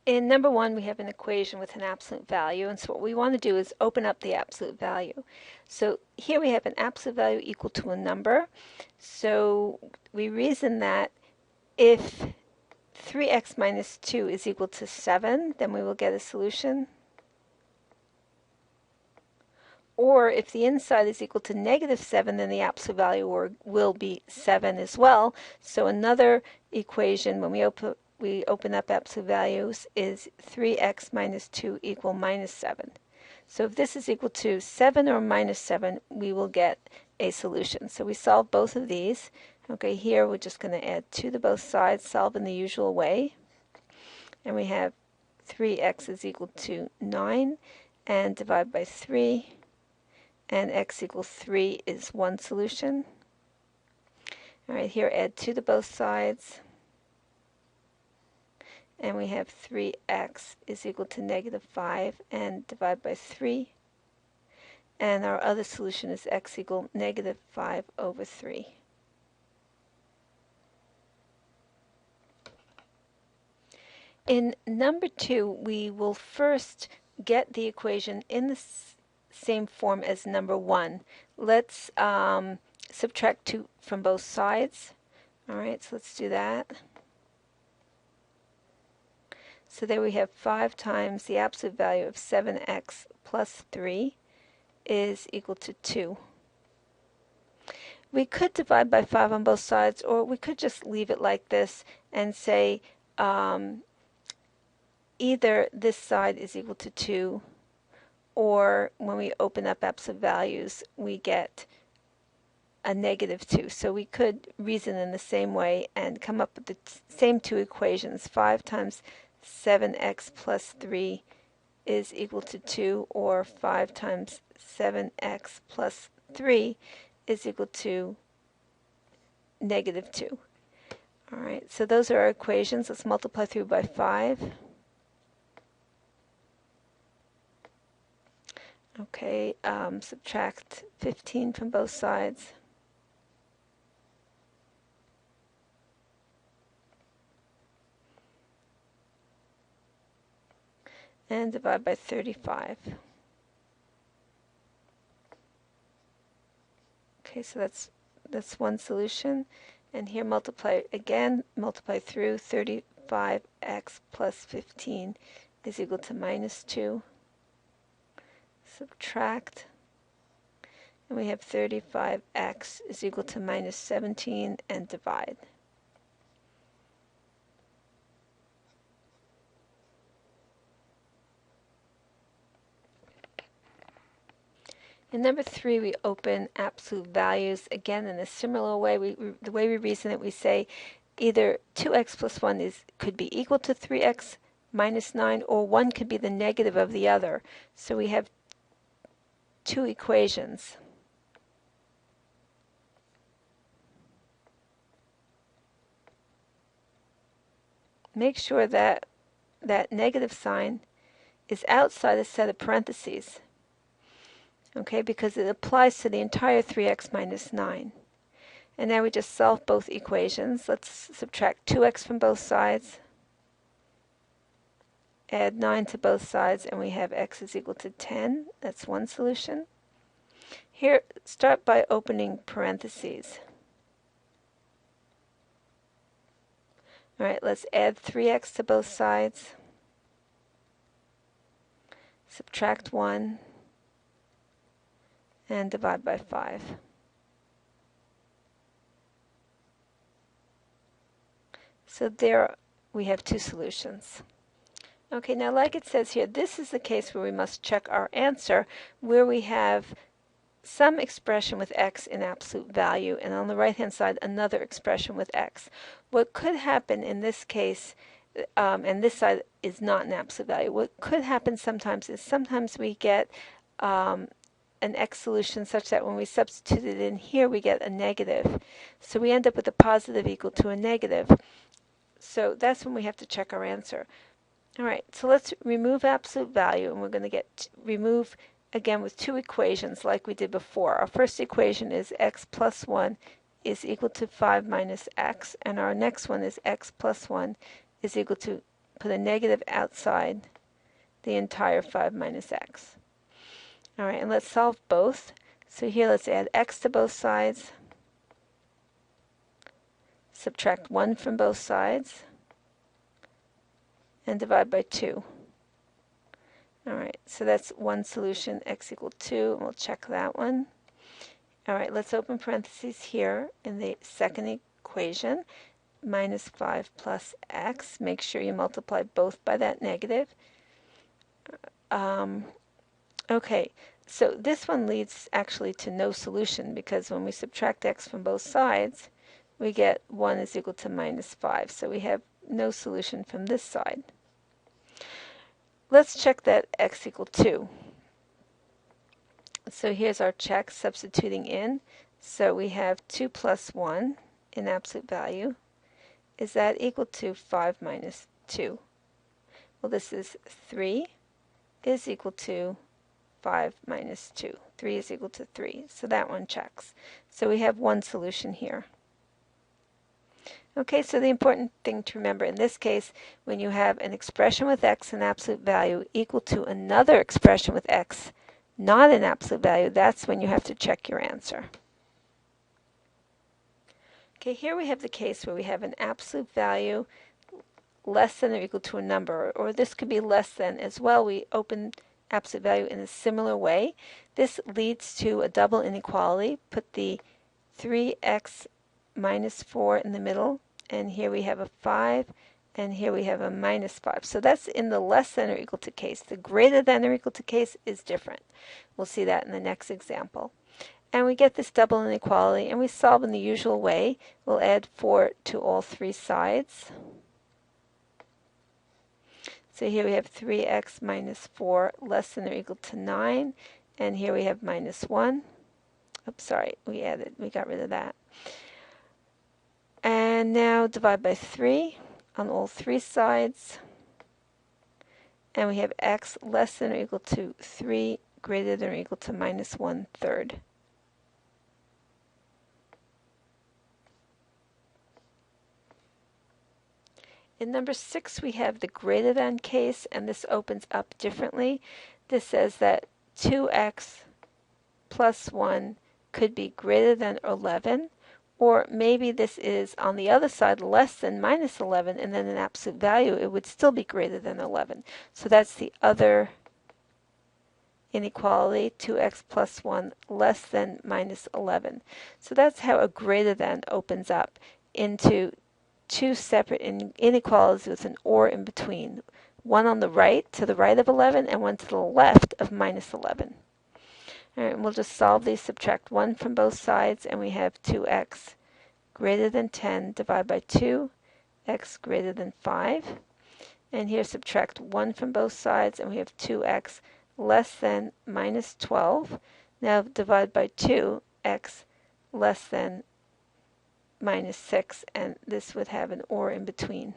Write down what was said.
In number one, we have an equation with an absolute value, and so what we want to do is open up the absolute value. So here we have an absolute value equal to a number. So we reason that if 3x minus 2 is equal to 7, then we will get a solution. Or if the inside is equal to negative 7, then the absolute value will be 7 as well. So another equation, when we open up absolute values, is 3x minus 2 equal minus 7. So if this is equal to 7 or minus 7, we will get a solution. So we solve both of these. Okay, here we're just going to add 2 to both sides, solve in the usual way. And we have 3x is equal to 9, and divide by 3. And x equals 3 is one solution. All right, here add 2 to both sides. And we have 3x is equal to negative 5, and divide by 3. And our other solution is x equal negative 5 over 3. In number 2, we will first get the equation in the same form as number 1. Let's subtract 2 from both sides. All right, so let's do that. So there we have 5 times the absolute value of 7x plus 3 is equal to 2. We could divide by 5 on both sides, or we could just leave it like this and say either this side is equal to 2, or when we open up absolute values, we get a negative 2. So we could reason in the same way and come up with the same two equations. 5 times 7x plus 3 is equal to 2, or 5 times 7x plus 3 is equal to negative 2. All right, so those are our equations. Let's multiply through by 5. Okay, subtract 15 from both sides. And divide by 35. Okay, so that's one solution. And here multiply through 35x plus 15 is equal to minus 2. Subtract, and we have 35x is equal to minus 17, and divide. In number 3, we open absolute values. Again, in a similar way, the way we reason it, we say either 2x plus 1 could be equal to 3x minus 9, or one could be the negative of the other. So we have two equations. Make sure that that negative sign is outside a set of parentheses. Okay, because it applies to the entire 3x minus 9. And now we just solve both equations. Let's subtract 2x from both sides. Add 9 to both sides, and we have x is equal to 10. That's one solution. Here, start by opening parentheses. All right, let's add 3x to both sides. Subtract 1. And divide by 5. So there we have two solutions. Okay, now like it says here, this is the case where we must check our answer, where we have some expression with x in absolute value, and on the right-hand side, another expression with x. What could happen in this case, and this side is not an absolute value, what could happen sometimes is sometimes we get an x solution such that when we substitute it in here, we get a negative. So we end up with a positive equal to a negative. So that's when we have to check our answer. All right, so let's remove absolute value, and we're going to remove again with two equations like we did before. Our first equation is x plus 1 is equal to 5 minus x, and our next one is x plus 1 is equal to put a negative outside the entire 5 minus x. All right, and let's solve both. So here let's add x to both sides, subtract 1 from both sides, and divide by 2. All right, so that's one solution, x equal 2, and we'll check that one. All right, let's open parentheses here in the second equation, minus 5 plus x. Make sure you multiply both by that negative. Okay, so this one leads actually to no solution, because when we subtract x from both sides, we get 1 is equal to minus 5. So we have no solution from this side. Let's check that x equal 2. So here's our check, substituting in. So we have 2 plus 1 in absolute value. Is that equal to 5 minus 2? Well, this is 3 is equal to 5 minus 2. 3 is equal to 3. So that one checks. So we have one solution here. Okay, so the important thing to remember in this case, when you have an expression with x in absolute value equal to another expression with x not in absolute value, that's when you have to check your answer. Okay, here we have the case where we have an absolute value less than or equal to a number, or this could be less than as well. We open absolute value in a similar way. This leads to a double inequality. Put the 3x minus 4 in the middle, and here we have a 5, and here we have a minus 5. So that's in the less than or equal to case. The greater than or equal to case is different. We'll see that in the next example. And we get this double inequality, and we solve in the usual way. We'll add 4 to all three sides. So here we have 3x minus 4 less than or equal to 9, and here we have minus 1. Oops, sorry, we got rid of that. And now divide by 3 on all three sides, and we have x less than or equal to 3 greater than or equal to minus 1/3. In number 6, we have the greater than case, and this opens up differently. This says that 2x plus 1 could be greater than 11, or maybe this is on the other side less than minus 11, and then in absolute value it would still be greater than 11. So that's the other inequality, 2x plus 1 less than minus 11. So that's how a greater than opens up into two separate inequalities with an or in between. One on the right, to the right of 11, and one to the left of minus 11. All right, and we'll just solve these, subtract 1 from both sides, and we have 2x greater than 10 divided by 2, x greater than 5. And here subtract 1 from both sides, and we have 2x less than minus 12. Now divide by 2, x less than minus 6, and this would have an or in between.